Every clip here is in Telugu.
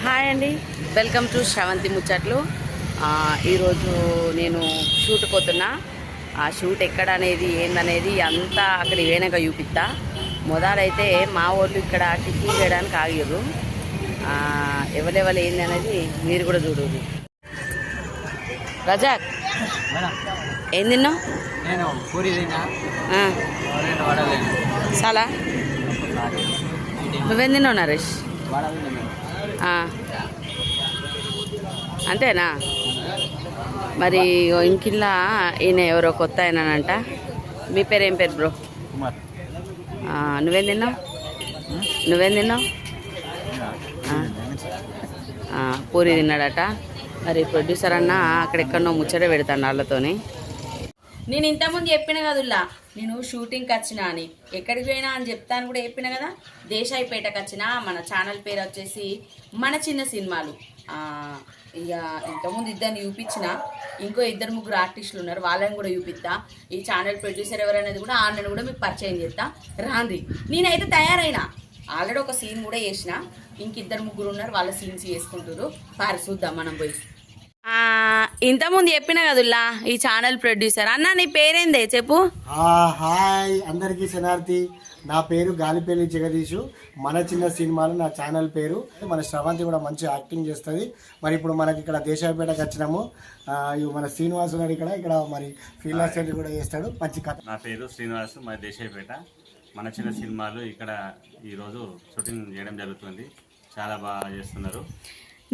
హాయ్ అండి, వెల్కమ్ టు శ్రవంతి ముచ్చట్లు. ఈరోజు నేను షూట్ పోతున్నా. ఆ షూట్ ఎక్కడ అనేది ఏందనేది అంతా అక్కడ వేనక చూపిస్తా. మొదలైతే మా వాళ్ళు ఇక్కడ టిఫిన్ చేయడానికి ఆగిర్రు. ఎవరెవరు ఏంది అనేది మీరు కూడా చూడరు. రజాక్ ఏం తిన్నావు? చాలా నువ్వేం తిన్నావు నరేష్? అంతేనా? మరి ఇంకిల్లా ఈయన ఎవరో కొత్త ఆయనంట. మీ పేరు ఏం పేరు బ్రో? నువ్వేం తిన్నావు? పూరి తిన్నాడట. మరి ప్రొడ్యూసర్ అన్న అక్కడెక్కడనో ముచ్చట పెడతాను వాళ్ళతోని. నేను ఇంతకుముందు చెప్పిన కదుల్లా, నేను షూటింగ్కి వచ్చినా అని. ఎక్కడికి పోయినా అని చెప్తాను కూడా చెప్పిన కదా. దేశాయిపేటకు వచ్చిన. మన ఛానల్ పేరు వచ్చేసి మన చిన్న సినిమాలు. ఇక ఇంతకుముందు ఇద్దరిని చూపించిన, ఇంకో 2-3 ఆర్టిస్టులు ఉన్నారు, వాళ్ళని కూడా చూపిస్తా. ఈ ఛానల్ ప్రొడ్యూసర్ ఎవరనేది కూడా ఆన్లైన్ కూడా మీకు పరిచయం చేస్తా. రాండి. నేనైతే తయారైనా, ఆల్రెడీ ఒక సీన్ కూడా చేసిన. ఇంక 2-3 ఉన్నారు, వాళ్ళ సీన్స్ చేసుకుంటారు. పారి చూద్దాం మనం పోయి. ఇంతకుముందు చెప్పిన కదుల్లా, ఈ ఛానల్ ప్రొడ్యూసర్ అన్న. నీ పేరేందే చెప్పు. హాయ్ అందరికీ శనార్థి. నా పేరు గాలిపల్లి జగదీషు. మన చిన్న సినిమాలు నా ఛానల్ పేరు. మన శ్రవంతి కూడా మంచి యాక్టింగ్ చేస్తుంది. మరి ఇప్పుడు మనకి ఇక్కడ దేశాయపేటకు వచ్చినాము. మన శ్రీనివాస్ ఉన్నాడు ఇక్కడ మరి ఫీల్డ్ కూడా చేస్తాడు. మంచి కథ. నా పేరు శ్రీనివాస్, మన దేశాయపేట. మన చిన్న సినిమాలు ఇక్కడ ఈరోజు షూటింగ్ చేయడం జరుగుతుంది. చాలా బాగా చేస్తున్నారు.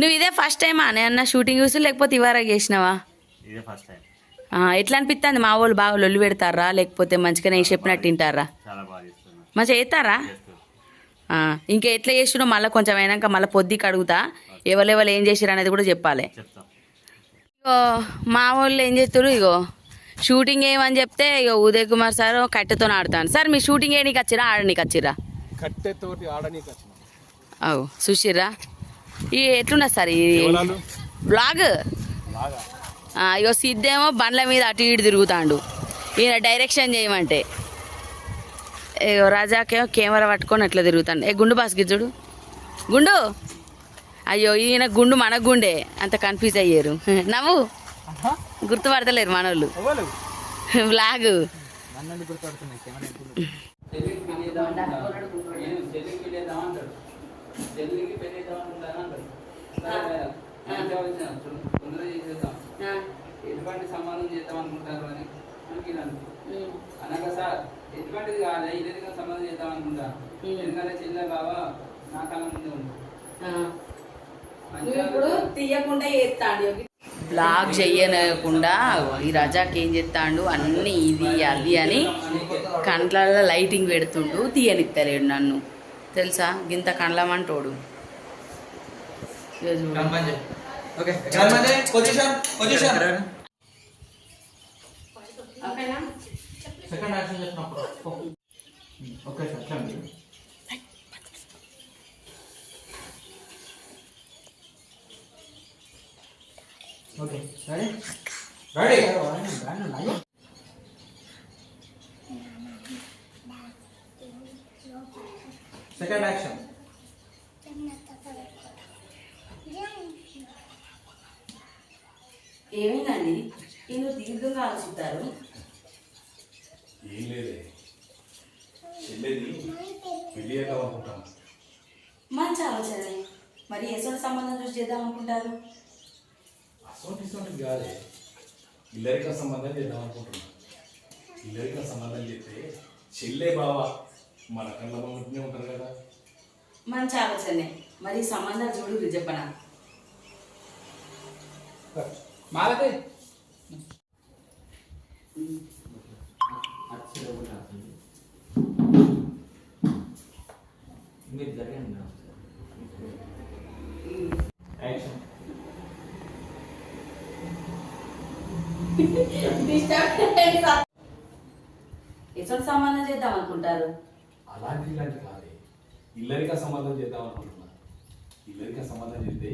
నువ్వు ఇదే ఫస్ట్ టైమా అన్న షూటింగ్ చూసి, లేకపోతే ఇవరకు చేసినావా? ఇదే ఫస్ట్ టైం. ఎట్లా అనిపిస్తుంది? మా వాళ్ళు బాగా లొల్లు పెడతారా, లేకపోతే మంచిగా నేను చెప్పినట్టు తింటారా? చాలా బాగా చేస్తున్నారు. మంచిగా చేస్తారా? ఇంకా ఎట్లా చేసినావు మళ్ళీ కొంచెం అయినాక మళ్ళీ పొద్దుకి అడుగుతా. ఎవరెవరు ఏం చేసారు అనేది కూడా చెప్పాలి. ఇగో మా వాళ్ళు ఏం చేస్తారు, ఇగో షూటింగ్ ఏమని చెప్తే ఇగో ఉదయ్ కుమార్ సార్ కట్టెతో ఆడతాను. సార్ మీ షూటింగ్ ఏనికి వచ్చిరా, ఆడనీకి వచ్చిరా? కట్టెతోటి ఆడనీకి వచ్చిన. అవు చూసిర్రా? ఈ ఎట్లున్నా సార్ ఈ బ్లాగ్? ఇగో సిద్ధేమో బండ్ల మీద అటు ఇటు తిరుగుతాడు. ఈయన డైరెక్షన్ చేయమంటే ఇగో రాజాకేమో కెమెరా పట్టుకొని అట్లా తిరుగుతాడు. గుండు బాస్ గిజ్జుడు గుండు. అయ్యో ఈయన గుండు మన గుండే. అంత కన్ఫ్యూజ్ అయ్యారు. నవ్వు గుర్తుపడతలేరు మనోళ్ళు. బ్లాగ్ ఎటువంటి సమాధానం చేద్దాం అనుకుంటారు అని అనగా సార్ ఎటువంటిది కాదు, ఇదేగా సమాధానం చేద్దాం అనుకుంటా. ఎందుకంటే చిన్న బాబా నా కళ ముందే ఉంది. తీయకుండా చేస్తాడు, బ్లాగ్ చెయ్యకుండా. ఈ రజాకి ఏం చేస్తాడు, అన్ని ఇది అది అని కండ్లలో లైటింగ్ పెడుతుండు. తీయనిత్తలేడు నన్ను, తెలుసా? గింత కండ్లమంటోడు. Second action. ఏమైందండి? నేను దీర్ఘంగా ఆలోచిస్తారు. ఏం లేదే, చెల్లేది పెళ్ళి చేద్దాం అనుకుంటాను. మంచి ఆలోచన. మరి ఎసోటి సంబంధం చూసి చేద్దాం అనుకుంటారు? అసోటి కాదే, ఇల్లరిక సంబంధం చేద్దాం అనుకుంటున్నాను. ఇల్లరిక సంబంధం చేస్తే చెల్లే బావ మన కళ్ళ ఉంటూనే ఉంటారు కదా. మంచి ఆలోచనే. మరి సంబంధాలు చూడు చెప్పనా? మాలతే ఎసోటి సంబంధం చేద్దాం అనుకుంటారు? ఇలాంటి కాదే, ఇల్లరిక సంబంధం చేద్దాం అనుకుంటున్నా. ఇల్లరిక సంబంధం చేస్తే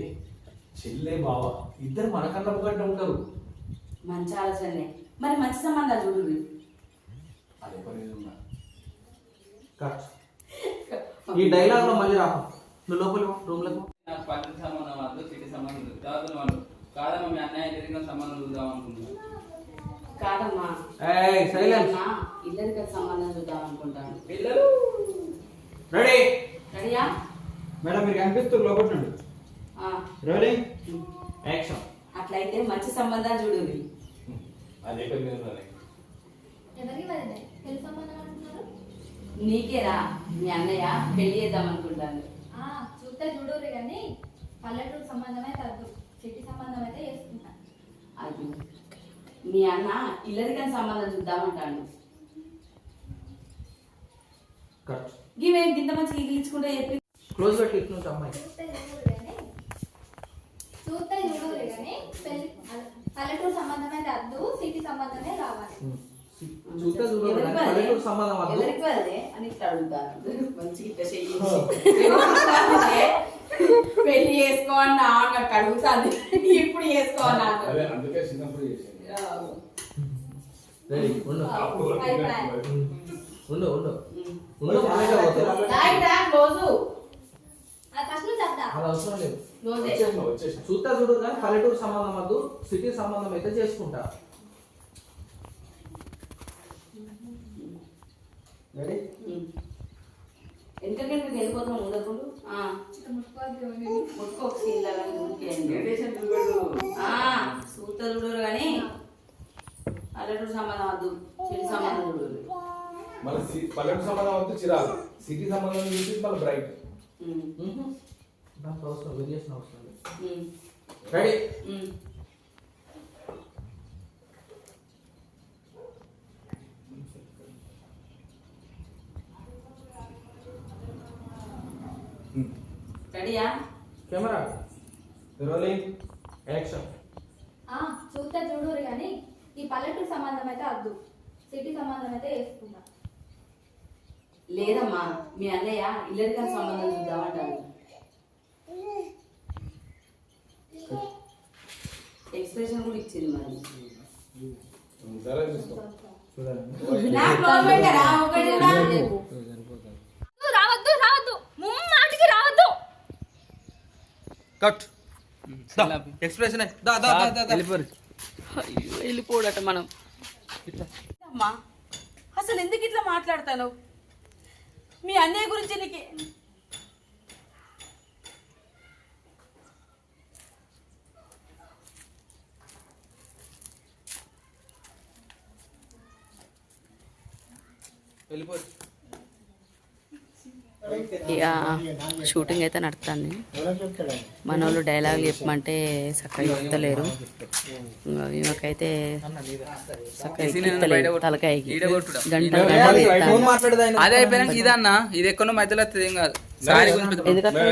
చెల్లే బావ ఇద్దరు మన కళ్ళ ఒకటి ఉంటారు. మంచి ఆలోచనే. మరి మంచి సంబంధాలు చూడు. అదే పని ఉన్నా. ఈ డైలాగ్ లో మళ్ళీ రా, నువ్వు లోపల రూమ్ లో. పద్ధతి సంబంధం సంబంధం చూద్దాం అనుకుంటున్నా. కాదమ్మా, ఏయ్, silence. ఇల్లరికి సంబంధం చూద్దాం అనుకుంటాను. పిల్లలు రెడీ. రెడీయా? మేడం మీరు కనిపిస్తారు లోపల నుండి. Ready action. అట్లయితే మంచి సంబంధాలు చూడండి. అదే పని మీద ఉన్నాను. ఎవరికి వదిలే పెళ్లి సంబంధం అంటున్నారు? నీకేరా, మీ అన్నయ్య పెళ్లి చేద్దాం అనుకుంటాను. చూస్తే చూడరు కానీ పల్లెటూరు సంబంధమే తగ్గు, సిటీ సంబంధం అయితే చేసుకుంటా. అది మీ అన్న ఇల్లరికని సంబంధం చూద్దామంటాను. కట్. ఇవేం గింత మంచిగా ఇగిలించుకుంటే చెప్పి క్లోజ్ గా ఇట్లా అమ్మాయి. చూస్తే చూడరు కానీ పల్లెటూరు సంబంధమే తగ్గు, సిటీ సంబంధమే రావాలి. చూస్తే చూడరు కానీ పల్లెటూరు సంబంధం వద్దు. ఎవరికి వదిలే అని ఇట్లా అడుగుతాను. మంచిగా ఇట్లా చెయ్యి పెళ్లి చేసుకో అన్నా నాకు అడుగుతాను. ఇప్పుడు చేసుకో అన్నా. అదే అందుకే చిన్నప్పుడు చేశాను. రెడీ ఉండు అయిపోయాయి. ఉండు ఉండు రోజు ఫస్ట్ నుంచి చెప్తా. అది అవసరం లేదు. రోజే వచ్చేసిన చూస్తా చూడరు కానీ పల్లెటూరు సంబంధం వద్దు, సిటీ సంబంధం అయితే చేసుకుంటా. రెడీ? ఎందుకంటే మీకు వెళ్ళిపోతాం ఉండకుండా ముట్టుకోక సీన్లా కానీ సూత చూడరు కానీ పల్లెటూరు సంబంధం వద్దు, సిటీ సంబంధం చూడరు. మళ్ళీ పల్లెటూరు సంబంధం వద్దు చిరాకు, సిటీ సంబంధం చూసి మళ్ళీ బ్రైట్. దాంట్లో అవసరం వేరియేషన్ అవసరం లేదు. రెడీ రెడీయా? Camera rolling action. చూస్తే చూడరు కానీ ఈ పల్లెటూరు సంబంధం అయితే వద్దు, సిటీ సంబంధం అయితే చేసుకుంటా. లేదమ్మా, మీ అన్నయ్య ఇల్లరికని సంబంధం చూద్దామంటాను. ఎక్స్ప్రెషన్ కూడా ఇచ్చింది మరి. రావద్దు రావద్దు, ముమ్మాటికి రావద్దు. కట్ ఎక్స్ప్రెషన్ వెళ్ళిపోడట మనం. అమ్మా అసలు ఎందుకు ఇట్లా మాట్లాడతాను? మీ అన్నయ్య గురించి నీకు ఇక షూటింగ్ అయితే నడుతుంది. మన వాళ్ళు డైలాగులు చెప్పమంటే చక్కగా చెప్తలేరు. ఈమెకైతే చక్కగా ఎక్కిస్తలేరు తలకాయకి. గంట అదే అయిపోయినాక ఇదన్నా ఇది ఎక్కడో మధ్యలో వస్తుంది, ఏం కాదు. సారీ ఎందుకట్లా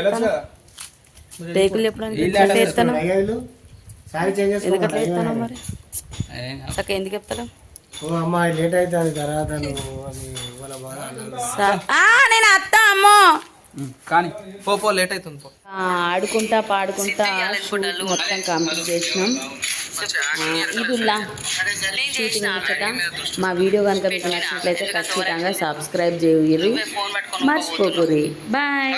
టేకులు చెప్పడానికి ఎందుకట్లా చెప్తాను మరి? చక్కగా ఎందుకు చెప్తాను? అమ్మాయి లేట్ అవుతుంది తర్వాత నేను అత్త అమ్మో కానీ పో లేట్ అవుతుంది. ఆడుకుంటా పాడుకుంటా షూట్ మొత్తం కంప్లీట్ చేసినాం. ఇదిలా షూటింగ్ ముచ్చట. మా వీడియో కనుక మీకు నచ్చినట్లయితే ఖచ్చితంగా సబ్స్క్రైబ్ చేయాలి, మర్చిపోకూరి. బాయ్.